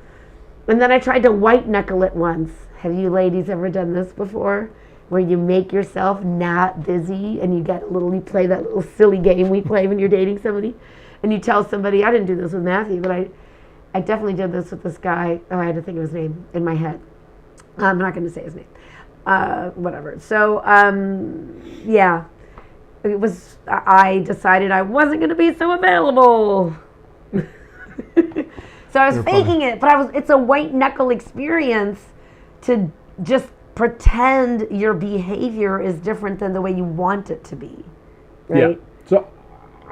And then I tried to white knuckle it once. Have you ladies ever done this before? Where you make yourself not busy and you play that little silly game we play when you're dating somebody. And you tell somebody, I didn't do this with Matthew, but I definitely did this with this guy. Oh, I had to think of his name in my head. I'm not going to say his name. Whatever. So, yeah. I decided I wasn't going to be so available. So I was faking it, but it's a white knuckle experience to just pretend your behavior is different than the way you want it to be, right?
Yeah. So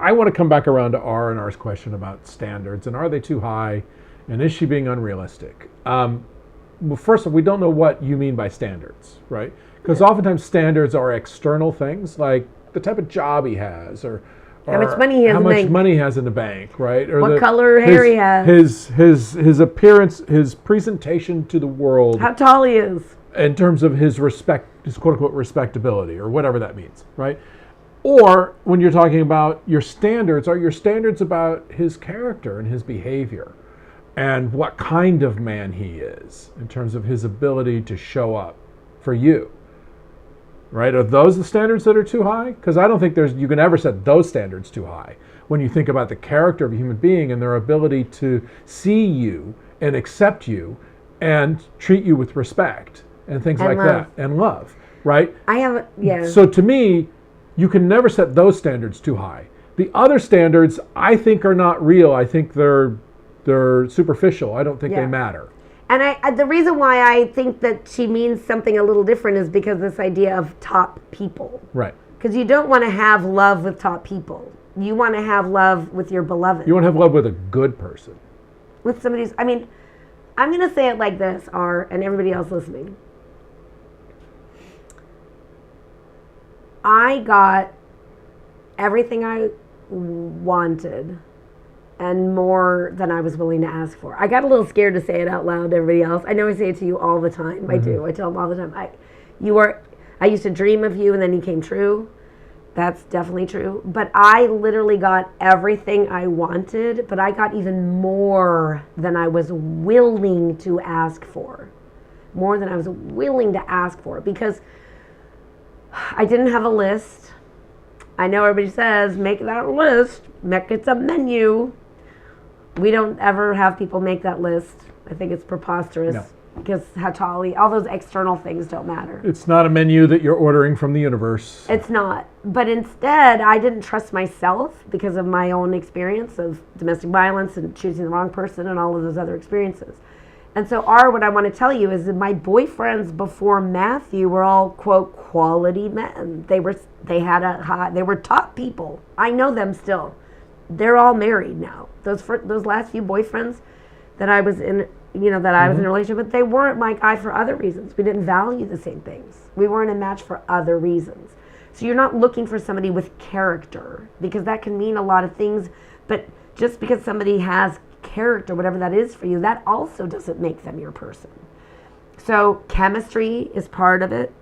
I want to come back around to R and R's question about standards, and are they too high, and is she being unrealistic? Well, first of all, we don't know what you mean by standards, right? Because oftentimes standards are external things, like the type of job he has, or
How much money he has
how
in the
much
bank.
money he has in the bank, right? Or
What color hair he has.
His appearance, his presentation to the world,
How tall he is.
in terms of his quote unquote respectability, or whatever that means, right? Or when you're talking about your standards, are your standards about his character and his behavior and what kind of man he is in terms of his ability to show up for you, right? Are those the standards that are too high? Because I don't think you can ever set those standards too high when you think about the character of a human being and their ability to see you and accept you and treat you with respect and things
And
like
love.
that, and love, right?
Yeah.
So to me, you can never set those standards too high. The other standards, I think, are not real. I think they're superficial. I don't think
Yeah.
they matter.
And the reason why I think that she means something a little different is because this idea of top people.
Right.
Because you don't want to have love with top people. You want to have love with your beloved.
You want to have love with a good person.
With somebody who's, I'm going to say it like this, and everybody else listening. I got everything I wanted and more than I was willing to ask for. I got a little scared to say it out loud to everybody else. I know I say it to you all the time. I do. I tell them all the time. I used to dream of you and then you came true. That's definitely true. But I literally got everything I wanted, but I got even more than I was willing to ask for. More than I was willing to ask for, because I didn't have a list. I know everybody says, make that list, make it a menu. We don't ever have people make that list. I think it's preposterous.
No.
Because how tall all those external things don't matter.
It's not a menu that you're ordering from the universe.
It's not. But instead, I didn't trust myself because of my own experience of domestic violence and choosing the wrong person and all of those other experiences. And so, what I want to tell you is that my boyfriends before Matthew were all, quote, quality men. They were top people. I know them still. They're all married now. Those last few boyfriends that I was in, that I was in a relationship with, they weren't my guy for other reasons. We didn't value the same things. We weren't a match for other reasons. So you're not looking for somebody with character, because that can mean a lot of things. But just because somebody has character, whatever that is for you, that also doesn't make them your person. So chemistry is part of it.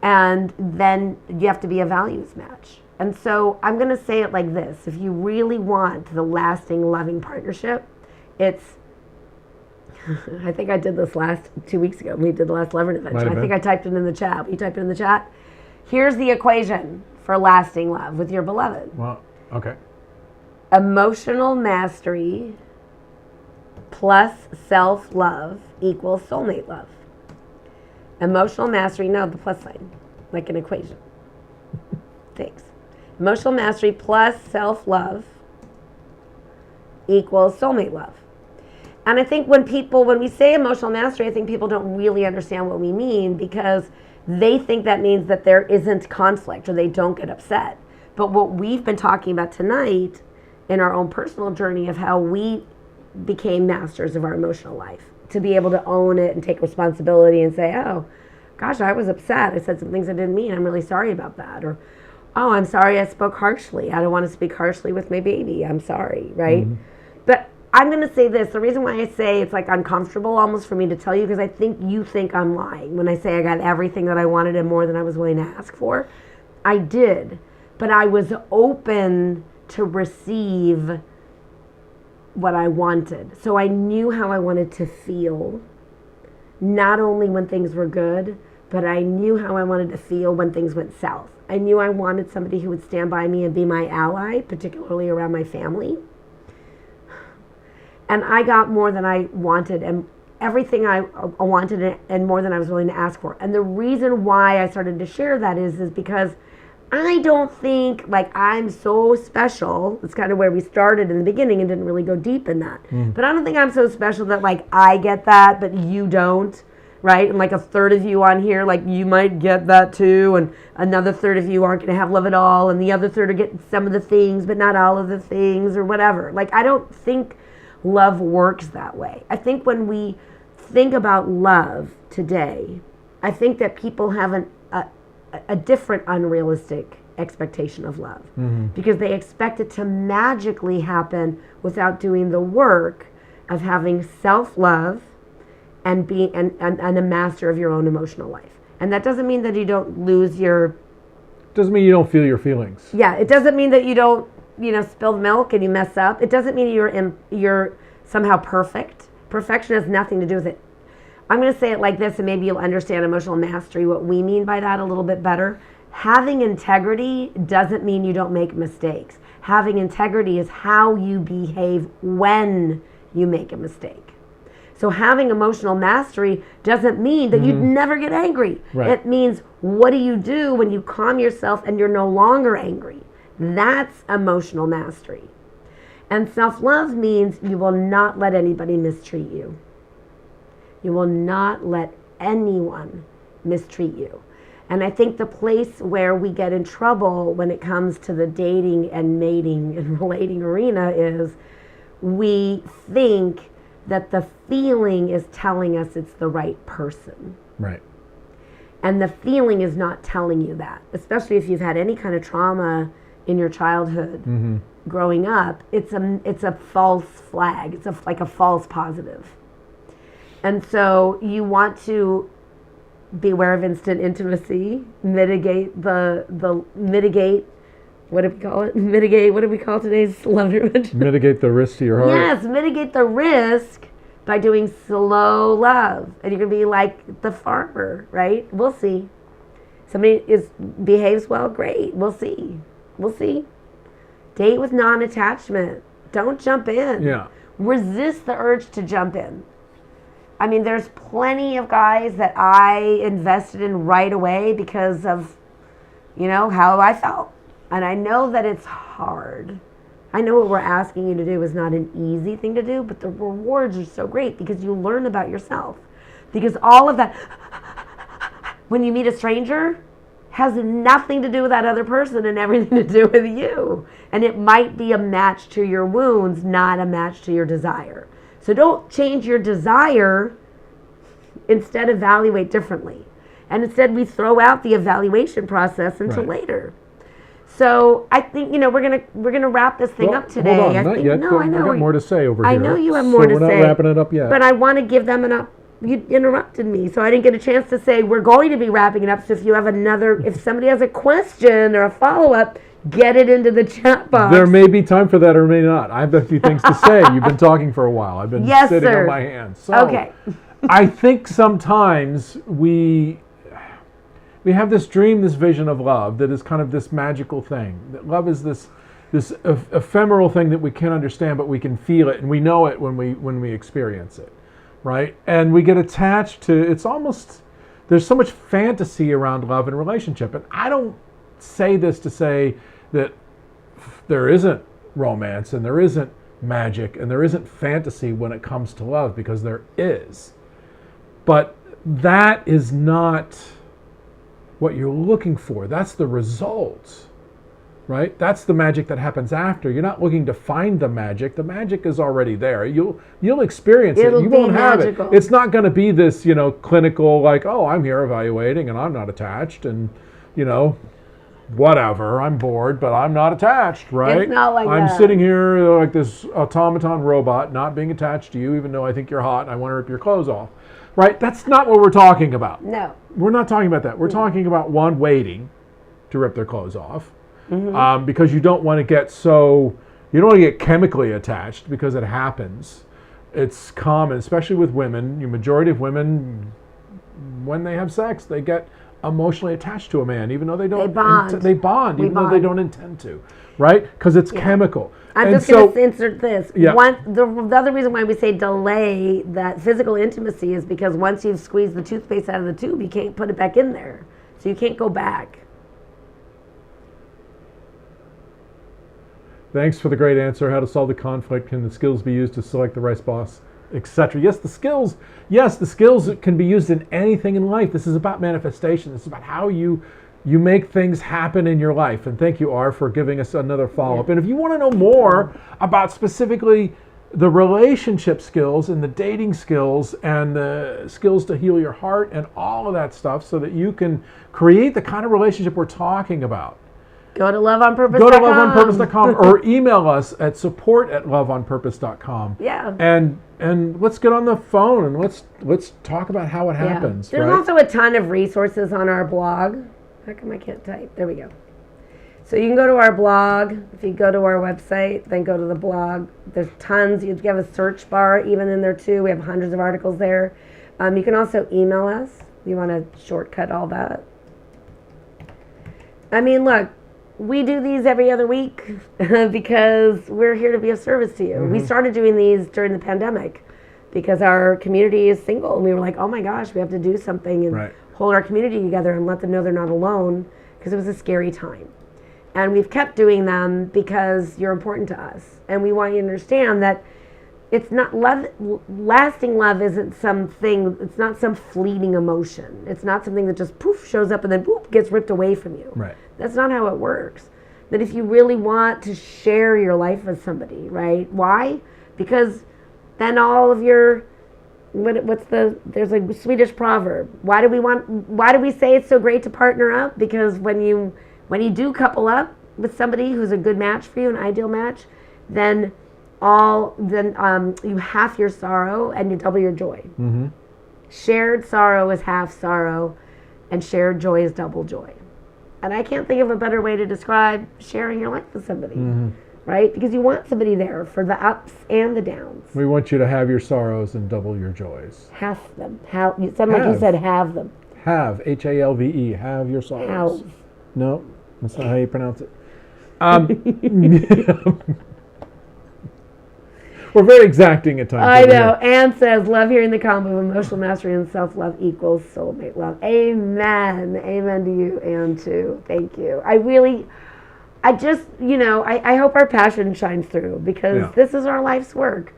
And then you have to be a values match. And so I'm going to say it like this. If you really want the lasting, loving partnership, it's, I think I did this 2 weeks ago. We did the last Love Intervention. I think I typed it in the chat. You typed it in the chat? Here's the equation for lasting love with your beloved.
Well, okay.
Emotional mastery plus self-love equals soulmate love. Emotional mastery, no, the plus sign, like an equation. Thanks. Emotional mastery plus self-love equals soulmate love. And I think when we say emotional mastery, I think people don't really understand what we mean, because they think that means that there isn't conflict or they don't get upset. But what we've been talking about tonight in our own personal journey of how we became masters of our emotional life, to be able to own it and take responsibility and say, oh, gosh, I was upset. I said some things I didn't mean. I'm really sorry about that. Or, oh, I'm sorry I spoke harshly. I don't want to speak harshly with my baby. I'm sorry, right? But I'm going to say this. The reason why I say it's like uncomfortable almost for me to tell you, because I think you think I'm lying when I say I got everything that I wanted and more than I was willing to ask for. I did, but I was open to receive what I wanted. So I knew how I wanted to feel, not only when things were good, but I knew how I wanted to feel when things went south. I knew I wanted somebody who would stand by me and be my ally, particularly around my family. And I got more than I wanted, and everything I wanted and more than I was willing to ask for. And the reason why I started to share that is because I don't think like I'm so special. It's kind of where we started in the beginning and didn't really go deep in that. But I don't think I'm so special that like I get that, but you don't. right? And like a third of you on here, like you might get that too, and another third of you aren't going to have love at all, and the other third are getting some of the things, but not all of the things, or whatever. Like, I don't think love works that way. I think when we think about love today, I think that people have a different unrealistic expectation of love, because they expect it to magically happen without doing the work of having self-love and being and a master of your own emotional life. And that doesn't mean that you don't lose your
Doesn't mean you don't feel your feelings.
yeah, it doesn't mean that you don't, spill milk and you mess up. It doesn't mean you're somehow perfect. Perfection has nothing to do with it. I'm going to say it like this, and maybe you'll understand emotional mastery, what we mean by that a little bit better. Having integrity doesn't mean you don't make mistakes. Having integrity is how you behave when you make a mistake. So having emotional mastery doesn't mean that you never get angry.
Right.
It means, what do you do when you calm yourself and you're no longer angry? That's emotional mastery. And self-love means you will not let anybody mistreat you. You will not let anyone mistreat you. And I think the place where we get in trouble when it comes to the dating and mating and relating arena is we think that the feeling is telling us it's the right person.
Right.
And the feeling is not telling you that, especially if you've had any kind of trauma in your childhood growing up. It's a false flag. It's like a false positive. And so you want to beware of instant intimacy, mitigate what do we call it? Mitigate, what do we call today's love language?
Mitigate the risk to your heart.
Yes, mitigate the risk by doing slow love. And you're going to be like the farmer, right? We'll see. Somebody behaves well, great. We'll see. We'll see. Date with non-attachment. Don't jump in.
Yeah.
Resist the urge to jump in. I mean, there's plenty of guys that I invested in right away because of, how I felt. And I know that it's hard. I know what we're asking you to do is not an easy thing to do, but the rewards are so great because you learn about yourself. Because all of that, when you meet a stranger, has nothing to do with that other person and everything to do with you. And it might be a match to your wounds, not a match to your desire. So don't change your desire, instead evaluate differently. And instead we throw out the evaluation process until later. So I think, we're gonna wrap this thing up today.
Hold on,
I
not
think,
yet.
No, I know.
I got more to say over here.
I know you have more to say.
We're not wrapping it up yet.
But I want to give them you interrupted me, so I didn't get a chance to say we're going to be wrapping it up. So if you have if somebody has a question or a follow-up, get it into the chat box.
There may be time for that or may not. I have a few things to say. You've been talking for a while. I've been sitting on my hands. So
okay.
I think sometimes we have this dream, this vision of love that is kind of this magical thing. That love is this ephemeral thing that we can't understand, but we can feel it and we know it when we experience it, right? And we get attached to. It's almost, there's so much fantasy around love and relationship, and I don't say this to say that there isn't romance and there isn't magic and there isn't fantasy when it comes to love, because there is. But that is not what you're looking for. That's the result, right? That's the magic that happens after. You're not looking to find the magic. The magic is already there. You'll experience it. You won't have it. It's not going to be this, clinical, like, oh, I'm here evaluating and I'm not attached and, whatever, I'm bored, but I'm not attached, right?
It's not like
I'm
that.
sitting here like this automaton robot, not being attached to you, even though I think you're hot and I want to rip your clothes off, right? That's not what we're talking about.
No.
We're not talking about that. We're talking about one waiting to rip their clothes off, because you don't want to get chemically attached, because it happens. It's common, especially with women. The majority of women, when they have sex, they get emotionally attached to a man, even though they don't. They bond, even though they don't intend to, right? Because it's chemical.
I'm just going to insert this. The other reason why we say delay that physical intimacy is because once you've squeezed the toothpaste out of the tube, you can't put it back in there. So you can't go back.
Thanks for the great answer. How to solve the conflict? Can the skills be used to select the right spouse? etc. Yes, the skills can be used in anything in life. This is about manifestation. This is about how you make things happen in your life. And thank you, R, for giving us another follow-up.
Yeah.
And if you want to know more about specifically the relationship skills and the dating skills and the skills to heal your heart and all of that stuff so that you can create the kind of relationship we're talking about,
Go to loveonpurpose.com.
go to loveonpurpose.com or email us at support@loveonpurpose.com.
Yeah.
And let's get on the phone and let's talk about how it happens.
There's
right?
also a ton of resources on our blog. How come I can't type? There we go. So you can go to our blog. If you go to our website, then go to the blog. There's tons. You have a search bar even in there too. We have hundreds of articles there. You can also email us. You want to shortcut all that. I mean, look, we do these every other week because we're here to be of service to you.
Mm-hmm.
We started doing these during the pandemic because our community is single, and we were like, oh my gosh, we have to do something and
Right.
hold our community together and let them know they're not alone, because it was a scary time. And we've kept doing them because you're important to us. And we want you to understand that it's not love. Lasting love isn't something, it's not some fleeting emotion. It's not something that just poof shows up and then poof gets ripped away from you.
Right.
That's not how it works. That if you really want to share your life with somebody, right? Why? Because then all of your, there's a Swedish proverb. Why do we say it's so great to partner up? Because when you do couple up with somebody who's a good match for you, an ideal match, then you half your sorrow and you double your joy.
Mm-hmm.
Shared sorrow is half sorrow, and shared joy is double joy. And I can't think of a better way to describe sharing your life with somebody, right? Because you want somebody there for the ups and the downs.
We want you to have your sorrows and double your joys.
Half them. You sound like you said have them.
Have, Halve, have your sorrows.
Have.
No, that's not how you pronounce it. We're very exacting at times.
I
over
know.
here.
Anne says, love hearing the combo of emotional mastery and self-love equals soulmate love. Amen. Amen to you, Anne, too. Thank you. I hope our passion shines through, because this is our life's work.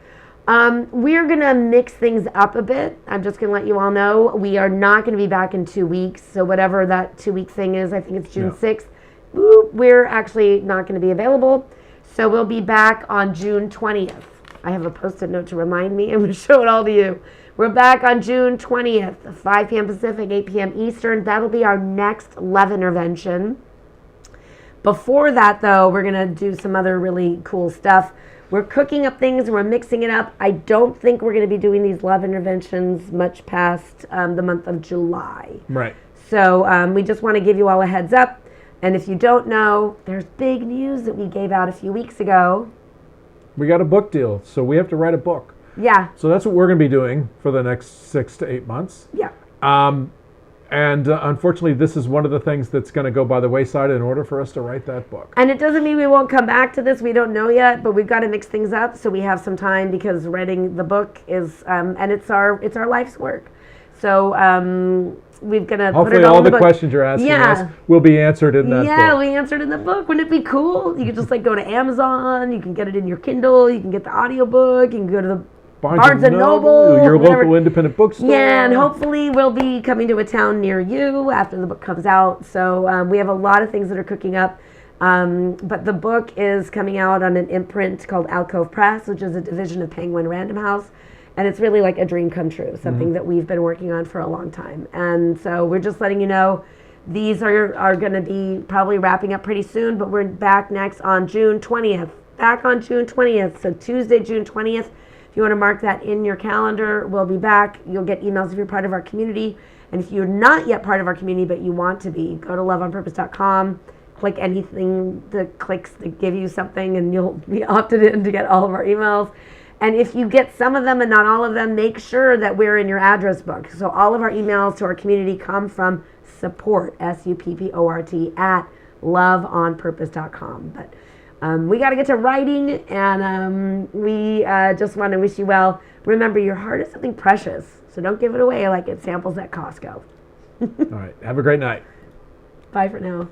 We're going to mix things up a bit. I'm just going to let you all know. We are not going to be back in 2 weeks. So whatever that 2-week thing is, I think it's June 6th. We're actually not going to be available. So we'll be back on June 20th. I have a post-it note to remind me. I'm going to show it all to you. We're back on June 20th, 5 p.m. Pacific, 8 p.m. Eastern. That'll be our next love intervention. Before that, though, we're going to do some other really cool stuff. We're cooking up things. We're mixing it up. I don't think we're going to be doing these love interventions much past the month of July.
Right.
So we just want to give you all a heads up. And if you don't know, there's big news that we gave out a few weeks ago.
We got a book deal, so we have to write a book.
Yeah.
So that's what we're going to be doing for the next 6 to 8 months.
Yeah.
And unfortunately, this is one of the things that's going to go by the wayside in order for us to write that book.
And it doesn't mean we won't come back to this. We don't know yet, but we've got to mix things up so we have some time, because writing the book is, and it's our life's work. So we're going to put it
Hopefully
all
all
in the
the
book.
questions you're asking
Yeah.
us will be answered in that
Yeah,
book.
we answered in the book. Wouldn't it be cool? You could just go to Amazon. You can get it in your Kindle. You can get the audiobook. You can go to the Barnes and Noble,
your
whatever.
local independent bookstore.
Yeah, and hopefully we'll be coming to a town near you after the book comes out. So we have a lot of things that are cooking up. But the book is coming out on an imprint called Alcove Press, which is a division of Penguin Random House. And it's really like a dream come true, something that we've been working on for a long time. And so we're just letting you know these are going to be probably wrapping up pretty soon, but we're back next on June 20th. Back on June 20th, so Tuesday, June 20th. If you want to mark that in your calendar, we'll be back. You'll get emails if you're part of our community. And if you're not yet part of our community, but you want to be, go to loveonpurpose.com, click anything that clicks to give you something, and you'll be opted in to get all of our emails. And if you get some of them and not all of them, make sure that we're in your address book. So all of our emails to our community come from support, SUPPORT, at loveonpurpose.com. But we got to get to writing, and we just want to wish you well. Remember, your heart is something precious, so don't give it away like it's samples at Costco.
All right. Have a great night.
Bye for now.